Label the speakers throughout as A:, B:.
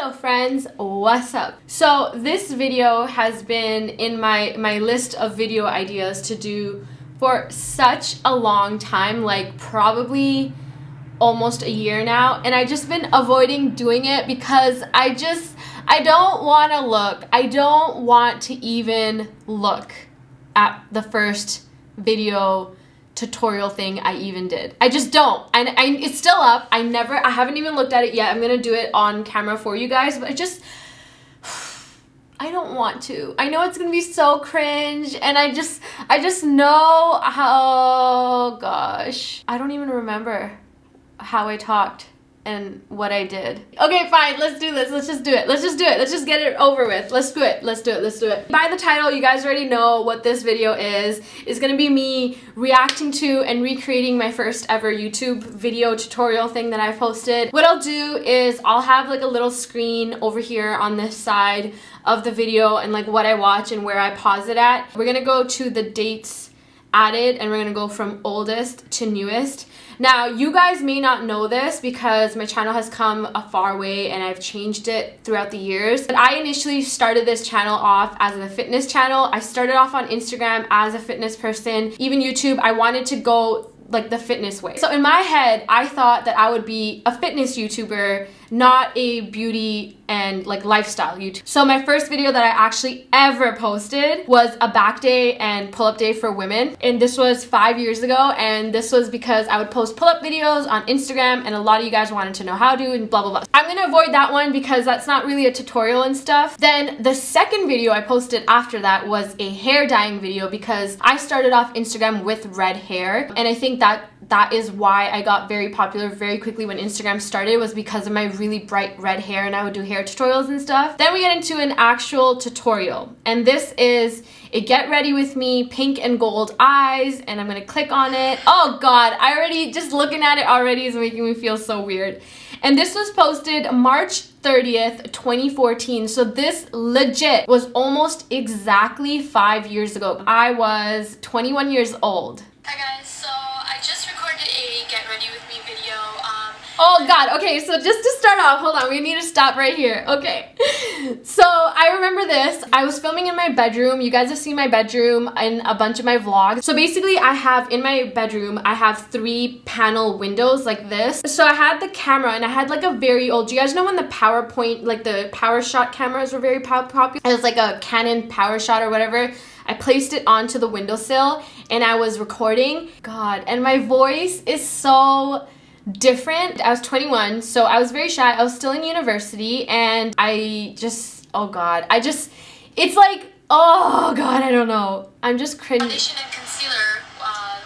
A: Hello friends, what's up? So this video has been in my list of video ideas to do for such a long time, like probably almost a year now, and I've just been avoiding doing it because I don't want to look. I don't want to even look at the first video tutorial thing I even did. I just don't. And it's still up. I haven't even looked at it yet. I'm gonna do it on camera for you guys, but I don't want to. I know it's gonna be so cringe, and I just know how, gosh, I don't even remember how I talked and what I did. Okay, fine, let's do this. Let's just do it. Let's just do it. Let's just get it over with. Let's do it. Let's do it. Let's do it. By the title, you guys already know what this video is. It's gonna be me reacting to and recreating my first ever YouTube video tutorial thing that I posted. What I'll do is I'll have like a little screen over here on this side of the video and like what I watch and where I pause it at. We're gonna go to the dates added and we're gonna go from oldest to newest. Now, you guys may not know this because my channel has come a far way and I've changed it throughout the years. But I initially started this channel off as a fitness channel. I started off on Instagram as a fitness person. Even YouTube, I wanted to go like the fitness way. So in my head, I thought that I would be a fitness YouTuber, not a beauty and like lifestyle YouTuber. So my first video that I actually ever posted was a back day and pull-up day for women. And this was 5 years ago. And this was because I would post pull-up videos on Instagram and a lot of you guys wanted to know how to and blah, blah, blah. I'm gonna avoid that one because that's not really a tutorial and stuff. Then the second video I posted after that was a hair dyeing video because I started off Instagram with red hair. And I think that is why I got very popular very quickly when Instagram started, was because of my really bright red hair, and I would do hair tutorials and stuff. Then we get into an actual tutorial, and this is a get ready with me pink and gold eyes, and I'm gonna click on it. Oh god, just looking at it already is making me feel so weird. And this was posted March 30th, 2014. So this legit was almost exactly 5 years ago. I was 21 years old.
B: Hi guys, so I just recorded a get ready with me video.
A: Oh god, okay, so just to start off, hold on, we need to stop right here. Okay, so I remember this. I was filming in my bedroom. You guys have seen my bedroom in a bunch of my vlogs. So basically I have, in my bedroom, I have 3 panel windows like this. So I had the camera and I had like a very old, do you guys know when the PowerPoint, like the PowerShot cameras were very popular? It was like a Canon PowerShot or whatever. I placed it onto the windowsill and I was recording. God, and my voice is so different. I was 21, so I was very shy. I was still in university and oh god, it's like, oh god, I don't know. I'm just cringing.
B: Foundation and concealer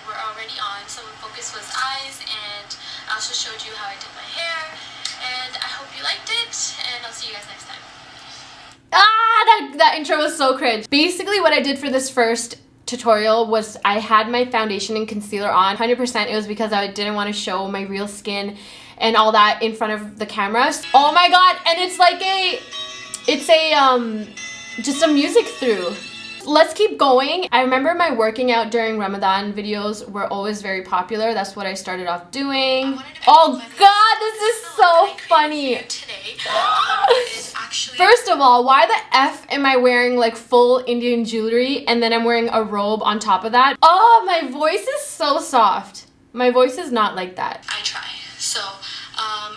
B: were already on, so the focus was eyes, and I also showed you how I did my hair, and I hope you liked it, and I'll see you guys next time.
A: That intro was so cringe. Basically what I did for this first tutorial was I had my foundation and concealer on. 100% it was because I didn't want to show my real skin and all that in front of the cameras. Oh my god, and it's like just a music through. Let's keep going. I remember my working out during Ramadan videos were always very popular. That's what I started off doing. Oh god, this is so funny. First of all, why the F am I wearing like full Indian jewelry and then I'm wearing a robe on top of that? Oh, my voice is so soft. My voice is not like that.
B: I try. So,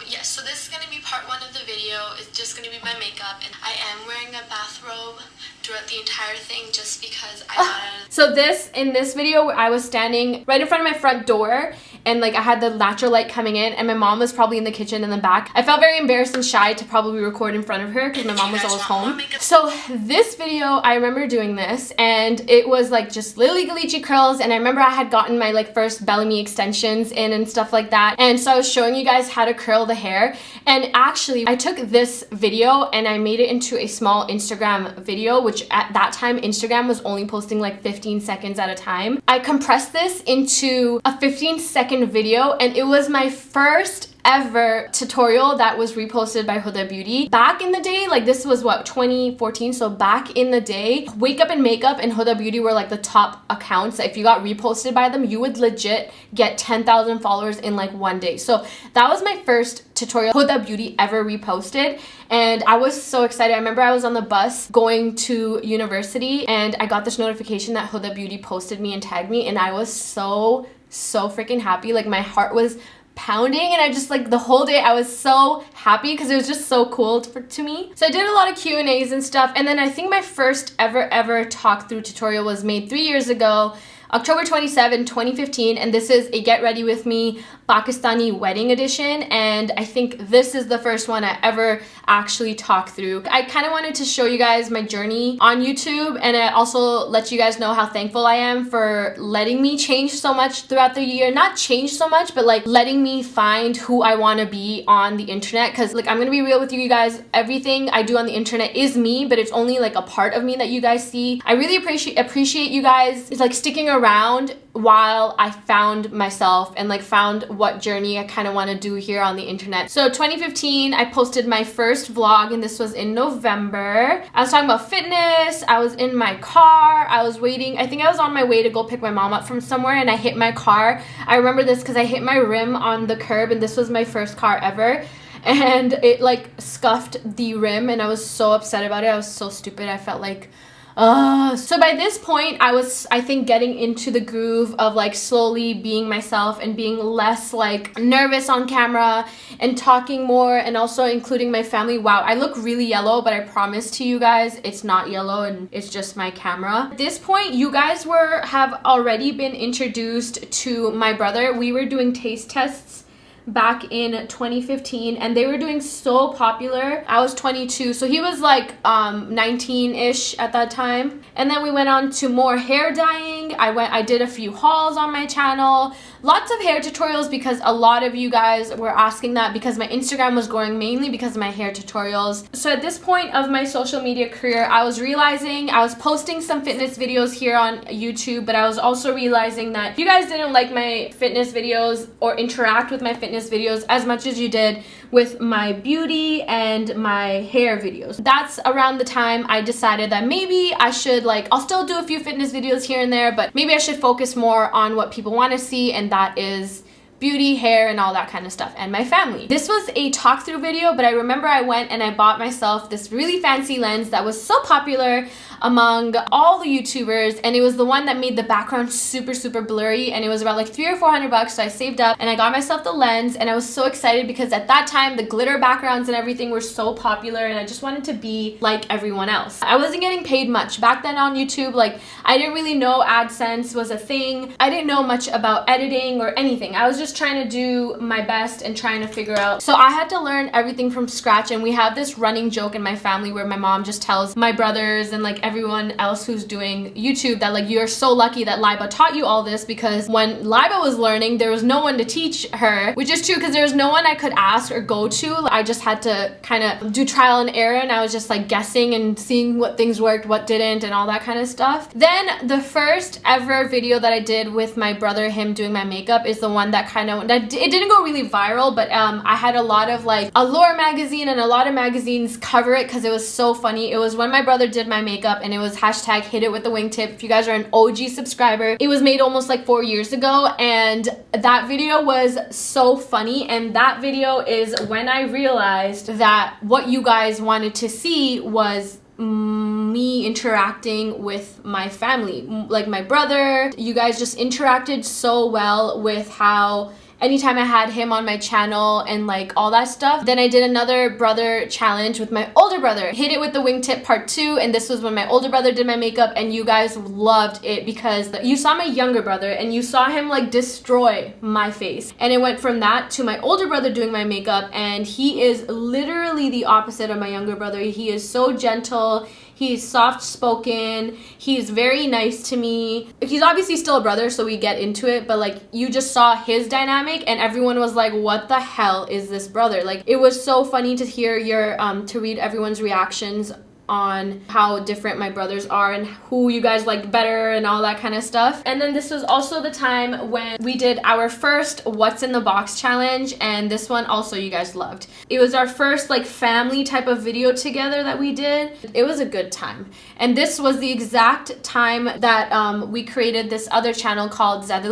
B: yes, so this is going to be part 1 of the video. It's just going to be my makeup, and I am wearing a bathrobe throughout the entire thing just because I got
A: So in this video, I was standing right in front of my front door and like I had the natural light coming in and my mom was probably in the kitchen in the back. I felt very embarrassed and shy to probably record in front of her because my mom was always home. So this video, I remember doing this and it was like just Lily Galici curls, and I remember I had gotten my like first Bellamy extensions in and stuff like that, and so I was showing you guys how to curl the hair. And actually I took this video and I made it into a small Instagram video, which at that time Instagram was only posting like 15 seconds at a time. I compressed this into a 15-second video and it was my first ever tutorial that was reposted by Huda Beauty. Back in the day, like this was what, 2014, so back in the day, Wake Up and Makeup and Huda Beauty were like the top accounts. If you got reposted by them, you would legit get 10,000 followers in like one day. So that was my first tutorial Huda Beauty ever reposted, and I was so excited. I remember I was on the bus going to university and I got this notification that Huda Beauty posted me and tagged me, and I was so freaking happy. Like my heart was pounding, and I just like the whole day I was so happy because it was just so cool to me. So I did a lot of Q&As and stuff, and then I think my first ever talk through tutorial was made 3 years ago, October 27, 2015, and this is a Get Ready With Me Pakistani wedding edition, and I think this is the first one I ever actually talked through. I kind of wanted to show you guys my journey on YouTube, and I also let you guys know how thankful I am for letting me change so much throughout the year. Not change so much, but like letting me find who I want to be on the internet, because like I'm gonna be real with you guys, everything I do on the internet is me, but it's only like a part of me that you guys see. I really appreciate you guys like sticking around while I found myself and like found what journey I kind of want to do here on the internet. So 2015, I posted my first vlog, and this was in November. I was talking about fitness. I was in my car. I was waiting. I think I was on my way to go pick my mom up from somewhere, and I hit my car. I remember this because I hit my rim on the curb, and this was my first car ever. And it like scuffed the rim, and I was so upset about it. I was so stupid. I felt like so by this point I was, I think, getting into the groove of like slowly being myself and being less like nervous on camera and talking more, and also including my family. Wow, I look really yellow, but I promise to you guys it's not yellow and it's just my camera. At this point, you guys have already been introduced to my brother. We were doing taste tests back in 2015, and they were doing so popular. I was 22, so he was like 19-ish at that time. And then we went on to more hair dyeing. I did a few hauls on my channel, lots of hair tutorials, because a lot of you guys were asking that, because my Instagram was growing mainly because of my hair tutorials. So at this point of my social media career, I was realizing I was posting some fitness videos here on YouTube, but I was also realizing that you guys didn't like my fitness videos or interact with my fitness videos as much as you did with my beauty and my hair videos. That's around the time I decided that maybe I should, like, I'll still do a few fitness videos here and there, but maybe I should focus more on what people want to see, and that is beauty, hair, and all that kind of stuff, and my family. This was a talk through video, but I remember I went and I bought myself this really fancy lens that was so popular among all the YouTubers, and it was the one that made the background super blurry, and it was about like $300 or $400. So I saved up and I got myself the lens, and I was so excited because at that time the glitter backgrounds and everything were so popular, and I just wanted to be like everyone else. I wasn't getting paid much back then on YouTube. Like, I didn't really know AdSense was a thing. I didn't know much about editing or anything. I was just trying to do my best and trying to figure out. So I had to learn everything from scratch, and we have this running joke in my family where my mom just tells my brothers and like everyone else who's doing YouTube that like, you're so lucky that Liba taught you all this, because when Liba was learning there was no one to teach her, which is true, because there was no one I could ask or go to. I just had to kind of do trial and error, and I was just like guessing and seeing what things worked, what didn't, and all that kind of stuff. Then the first ever video that I did with my brother, him doing my makeup, is the one that kind of, it didn't go really viral, but I had a lot of like Allure magazine and a lot of magazines cover it because it was so funny. It was when my brother did my makeup, and it was hashtag hit it with the wingtip. If you guys are an OG subscriber, it was made almost like 4 years ago, and that video was so funny. And that video is when I realized that what you guys wanted to see was me interacting with my family, like my brother. You guys just interacted so well with how anytime I had him on my channel and like all that stuff. Then I did another brother challenge with my older brother, hit it with the wingtip part 2, and this was when my older brother did my makeup, and you guys loved it because you saw my younger brother and you saw him like destroy my face, and it went from that to my older brother doing my makeup, and he is literally the opposite of my younger brother. He is so gentle. He's soft-spoken. He's very nice to me. He's obviously still a brother, so we get into it, but like, you just saw his dynamic, and everyone was like, what the hell is this brother? Like, it was so funny to hear to read everyone's reactions on how different my brothers are and who you guys like better and all that kind of stuff. And then this was also the time when we did our first What's in the Box challenge, and this one also you guys loved. It was our first like family type of video together that we did. It was a good time. And this was the exact time that we created this other channel called Zaid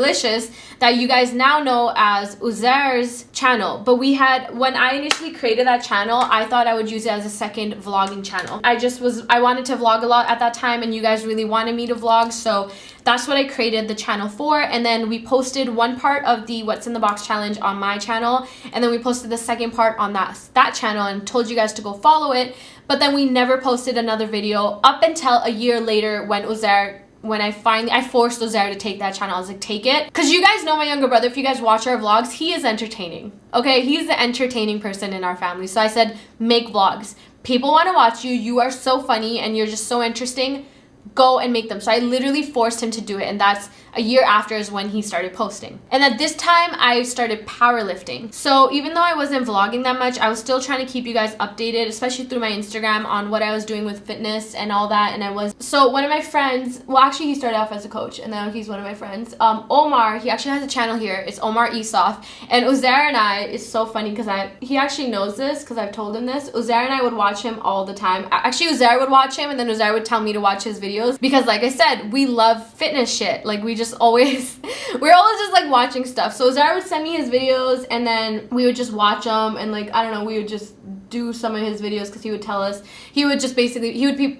A: that you guys now know as UZAIR's channel. But we had, when I initially created that channel, I thought I would use it as a second vlogging channel. I wanted to vlog a lot at that time, and you guys really wanted me to vlog, so that's what I created the channel for. And then we posted one part of the What's in the Box challenge on my channel, and then we posted the second part on that channel and told you guys to go follow it. But then we never posted another video up until a year later when I forced UZAIR to take that channel. I was like, take it. Because you guys know my younger brother, if you guys watch our vlogs, he is entertaining. Okay, he's the entertaining person in our family. So I said, make vlogs. People want to watch you. You are so funny and you're just so interesting. Go and make them. So I literally forced him to do it, and that's a year after is when he started posting. And at this time I started powerlifting. So even though I wasn't vlogging that much, I was still trying to keep you guys updated, especially through my Instagram, on what I was doing with fitness and all that. And so one of my friends, well actually he started off as a coach and now he's one of my friends, Omar, he actually has a channel here. It's Omar Esof. And UZAIR and I, it's so funny because he actually knows this because I've told him this. UZAIR and I would watch him all the time. Actually UZAIR would watch him and then UZAIR would tell me to watch his videos because like I said, we love fitness shit. Like we're always just like watching stuff. So UZAIR would send me his videos and then we would just watch them, and like I don't know, we would just do some of his videos because he would tell us, he would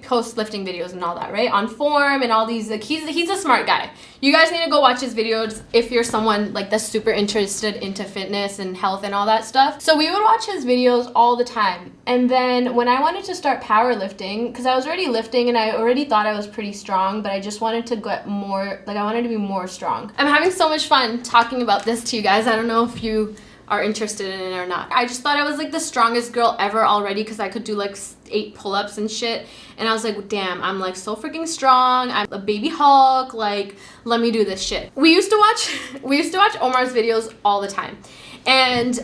A: post lifting videos and all that, right, on form and all these, like he's a smart guy. You guys need to go watch his videos if you're someone like that's super interested into fitness and health and all that stuff. So we would watch his videos all the time. And then when I wanted to start powerlifting, because I was already lifting and I already thought I was pretty strong, but I just wanted to get more, like I wanted to be more strong. I'm having so much fun talking about this to you guys. I don't know if you are interested in it or not. I just thought I was like the strongest girl ever already because I could do like 8 pull-ups and shit, and I was like, damn, I'm like so freaking strong. I'm a baby Hulk, like let me do this shit. We used to watch Omar's videos all the time, and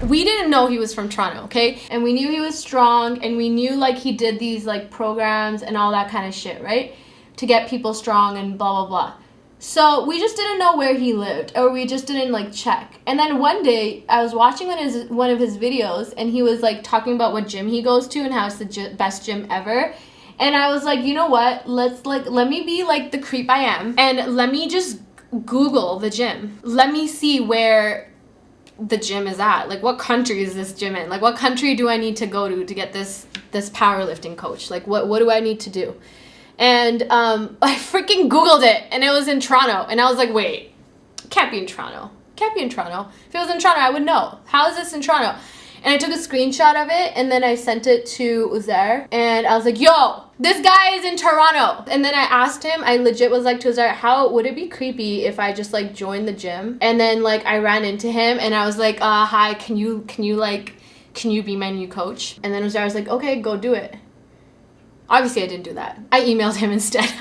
A: we didn't know he was from Toronto, okay? And we knew he was strong, and we knew like he did these like programs and all that kind of shit, right, to get people strong and blah blah blah. So we just didn't know where he lived, or we just didn't like check. And then one day I was watching one of his videos, and he was like talking about what gym he goes to and how it's the best gym ever. And I was like, you know what? Let me be like the creep I am, and let me just Google the gym. Let me see where the gym is at. Like, what country is this gym in? Like, what country do I need to go to get this powerlifting coach? Like, what do I need to do? And I freaking Googled it, and it was in Toronto, and I was like, wait, can't be in Toronto. Can't be in Toronto. If it was in Toronto, I would know. How is this in Toronto? And I took a screenshot of it, and then I sent it to UZAIR, and I was like, yo, this guy is in Toronto. And then I asked him, I legit was like to UZAIR, how would it be creepy if I just like joined the gym? And then like I ran into him, and I was like, hi, can you be my new coach? And then UZAIR was like, okay, go do it. Obviously I didn't do that. I emailed him instead.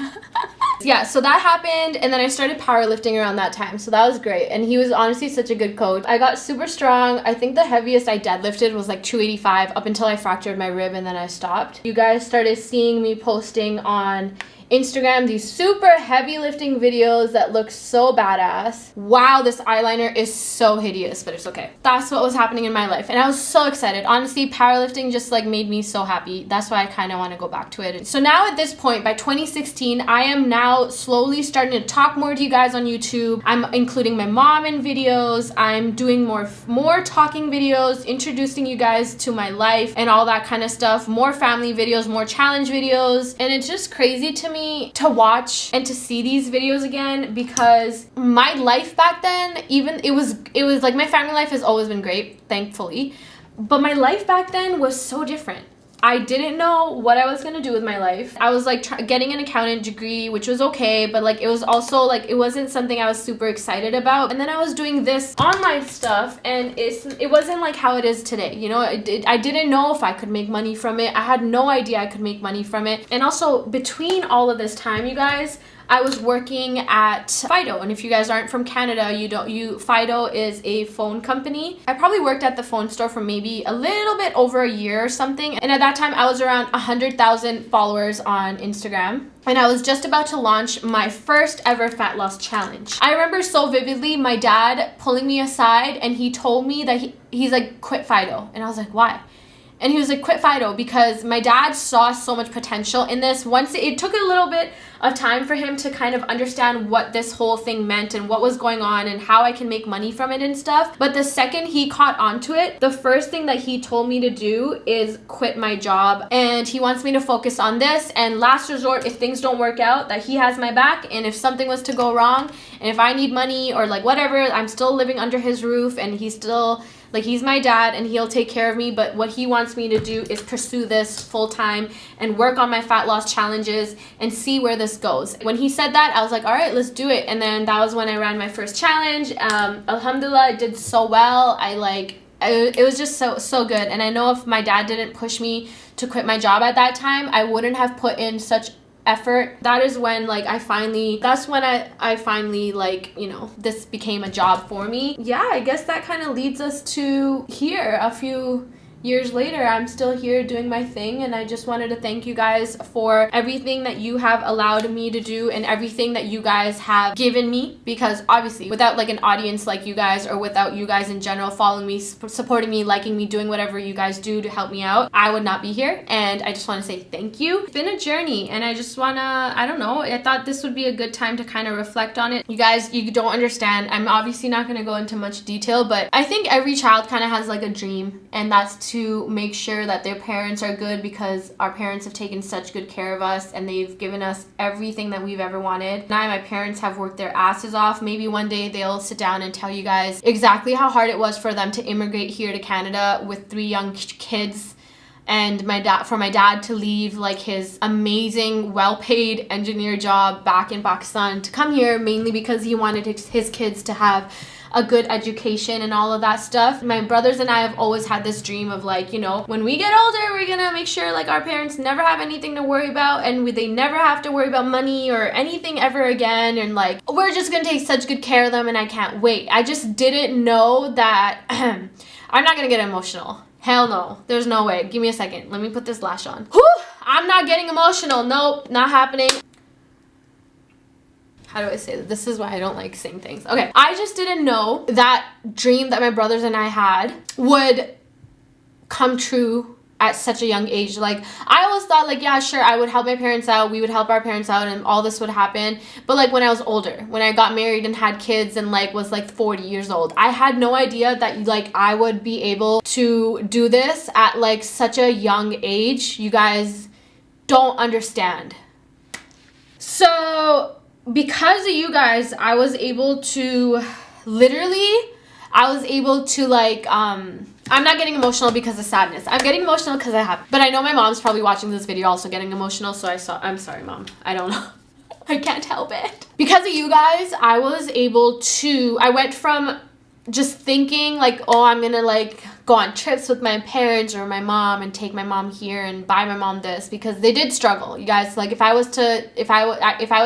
A: Yeah, so that happened, and then I started powerlifting around that time, so that was great, and he was honestly such a good coach. I got super strong. I think the heaviest I deadlifted was like 285 up until I fractured my rib, and then I stopped. You guys started seeing me posting on Instagram these super heavy lifting videos that look so badass. Wow, this eyeliner is so hideous, but it's okay. That's what was happening in my life, and I was so excited. Honestly, powerlifting just like made me so happy. That's why I kind of want to go back to it. So now at this point, by 2016, I am now slowly starting to talk more to you guys on YouTube. I'm including my mom in videos. I'm doing more talking videos, introducing you guys to my life and all that kind of stuff. More family videos, more challenge videos, and it's just crazy to me to watch and to see these videos again, because my life back then, even it was like my family life has always been great, thankfully, but my life back then was so different. I didn't know what I was gonna do with my life. I was like getting an accountant degree, which was okay, but like it was also like it wasn't something I was super excited about. And then I was doing this online stuff, and it wasn't like how it is today, you know. I didn't know if I could make money from it. I had no idea I could make money from it. And also between all of this time, you guys, I was working at Fido, and if you guys aren't from Canada, Fido is a phone company. I probably worked at the phone store for maybe a little bit over a year or something, and at that time I was around 100,000 followers on Instagram. And I was just about to launch my first ever fat loss challenge. I remember so vividly my dad pulling me aside, and he told me that he's like, quit Fido. And I was like, why? And he was like, quit Fido, because my dad saw so much potential in this. Once it took a little bit of time for him to kind of understand what this whole thing meant and what was going on and how I can make money from it and stuff. But the second he caught onto it, the first thing that he told me to do is quit my job. And he wants me to focus on this. And last resort, if things don't work out, that he has my back. And if something was to go wrong, and if I need money or like whatever, I'm still living under his roof, and he's still... like, he's my dad and he'll take care of me, but what he wants me to do is pursue this full time and work on my fat loss challenges and see where this goes. When he said that, I was like, all right, let's do it. And then that was when I ran my first challenge. Alhamdulillah, I did so well. It was just so good. And I know if my dad didn't push me to quit my job at that time, I wouldn't have put in such effort. That is when like I finally like, you know, this became a job for me. Yeah, I guess that kind of leads us to here. A few years later, I'm still here doing my thing, and I just wanted to thank you guys for everything that you have allowed me to do and everything that you guys have given me, because obviously without like an audience like you guys, or without you guys in general following me, supporting me, liking me, doing whatever you guys do to help me out, I would not be here. And I just want to say thank you. It's been a journey, and I just want to, I don't know, I thought this would be a good time to kind of reflect on it. You guys, you don't understand. I'm obviously not going to go into much detail, but I think every child kind of has like a dream, and that's to make sure that their parents are good, because our parents have taken such good care of us and they've given us everything that we've ever wanted. Now my parents have worked their asses off. Maybe one day they'll sit down and tell you guys exactly how hard it was for them to immigrate here to Canada with 3 young kids, and for my dad to leave like his amazing well-paid engineer job back in Pakistan to come here mainly because he wanted his kids to have a good education and all of that stuff. My brothers and I have always had this dream of like, you know, when we get older, we're gonna make sure like our parents never have anything to worry about, and they never have to worry about money or anything ever again, and like we're just gonna take such good care of them, and I can't wait. I just didn't know that I'm not gonna get emotional. Hell no, there's no way. Give me a second, let me put this lash on. Whew, I'm not getting emotional. Nope, not happening. How do I say that? This is why I don't like saying things. Okay, I just didn't know that dream that my brothers and I had would come true at such a young age. Like, I always thought like, yeah, sure, I would help my parents out, we would help our parents out, and all this would happen. But like when I was older, when I got married and had kids and like was like 40 years old, I had no idea that like I would be able to do this at like such a young age. You guys don't understand. So because of you guys, I was able to like, I'm not getting emotional because of sadness. I'm getting emotional because I have, but I know my mom's probably watching this video also getting emotional, so I'm sorry, Mom. I don't know. I can't help it. Because of you guys, I went from just thinking like, oh, I'm gonna like go on trips with my parents or my mom and take my mom here and buy my mom this, because they did struggle, you guys. Like if I would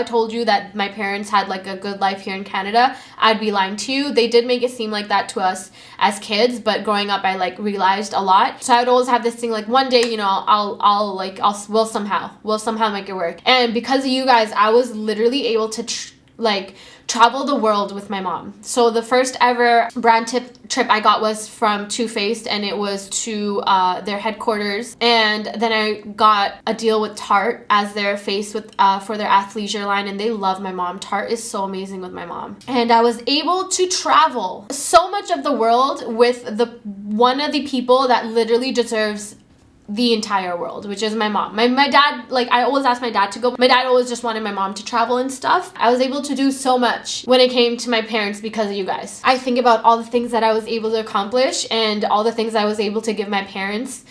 A: told you that my parents had like a good life here in Canada, I'd be lying to you. They did make it seem like that to us as kids, but growing up I like realized a lot. So I would always have this thing like, one day, you know, we'll somehow make it work. And because of you guys, I was literally able to travel the world with my mom. So the first ever brand trip I got was from Too Faced, and it was to their headquarters. And then I got a deal with Tarte as their face with for their athleisure line, and they love my mom. Tarte is so amazing with my mom. And I was able to travel so much of the world with one of the people that literally deserves the entire world, which is my mom. My dad, like I always asked my dad to go. My dad always just wanted my mom to travel and stuff. I was able to do so much when it came to my parents because of you guys. I think about all the things that I was able to accomplish and all the things I was able to give my parents.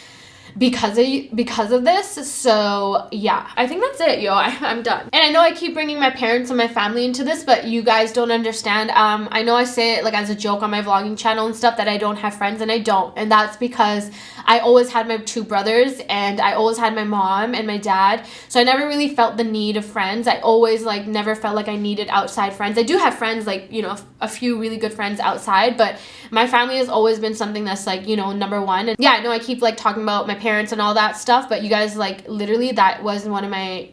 A: because of this. So yeah, I think that's it, yo. I'm done. And I know I keep bringing my parents and my family into this, but you guys don't understand. I know I say it like as a joke on my vlogging channel and stuff that I don't have friends, and I don't. And that's because I always had my two brothers and I always had my mom and my dad. So I never really felt the need of friends. I always like never felt like I needed outside friends. I do have friends, like, you know, a few really good friends outside, but my family has always been something that's like, you know, number one. And yeah, I know I keep like talking about my parents and all that stuff, but you guys, like, literally that was one of my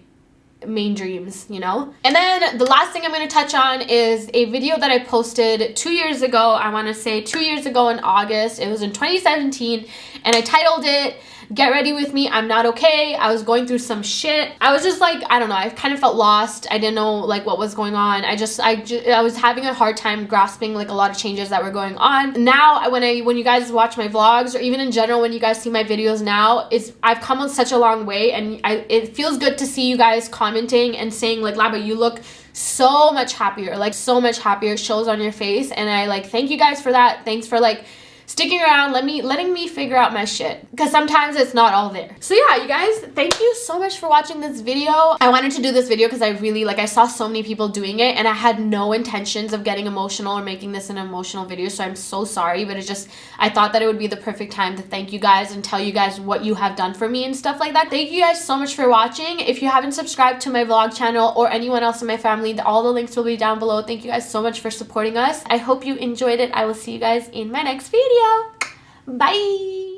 A: main dreams, you know. And then the last thing I'm going to touch on is a video that I posted 2 years ago. I want to say 2 years ago in August. It was in 2017, and I titled it "Get Ready With Me, I'm Not Okay." I was going through some shit. I was just like, I don't know, I kind of felt lost. I didn't know like what was going on. I was having a hard time grasping like a lot of changes that were going on. Now when you guys watch my vlogs, or even in general when you guys see my videos now, I've come on such a long way, and it feels good to see you guys commenting and saying like, Laba, you look so much happier, like so much happier. It shows on your face, and I like thank you guys for that. Thanks for like sticking around, letting me figure out my shit, because sometimes it's not all there. So yeah, you guys, thank you so much for watching this video. I wanted to do this video because I really I saw so many people doing it, and I had no intentions of getting emotional or making this an emotional video, so I'm so sorry, but I thought that it would be the perfect time to thank you guys and tell you guys what you have done for me and stuff like that. Thank you guys so much for watching. If you haven't subscribed to my vlog channel or anyone else in my family, all the links will be down below. Thank you guys so much for supporting us. I hope you enjoyed it. I will see you guys in my next video. Bye.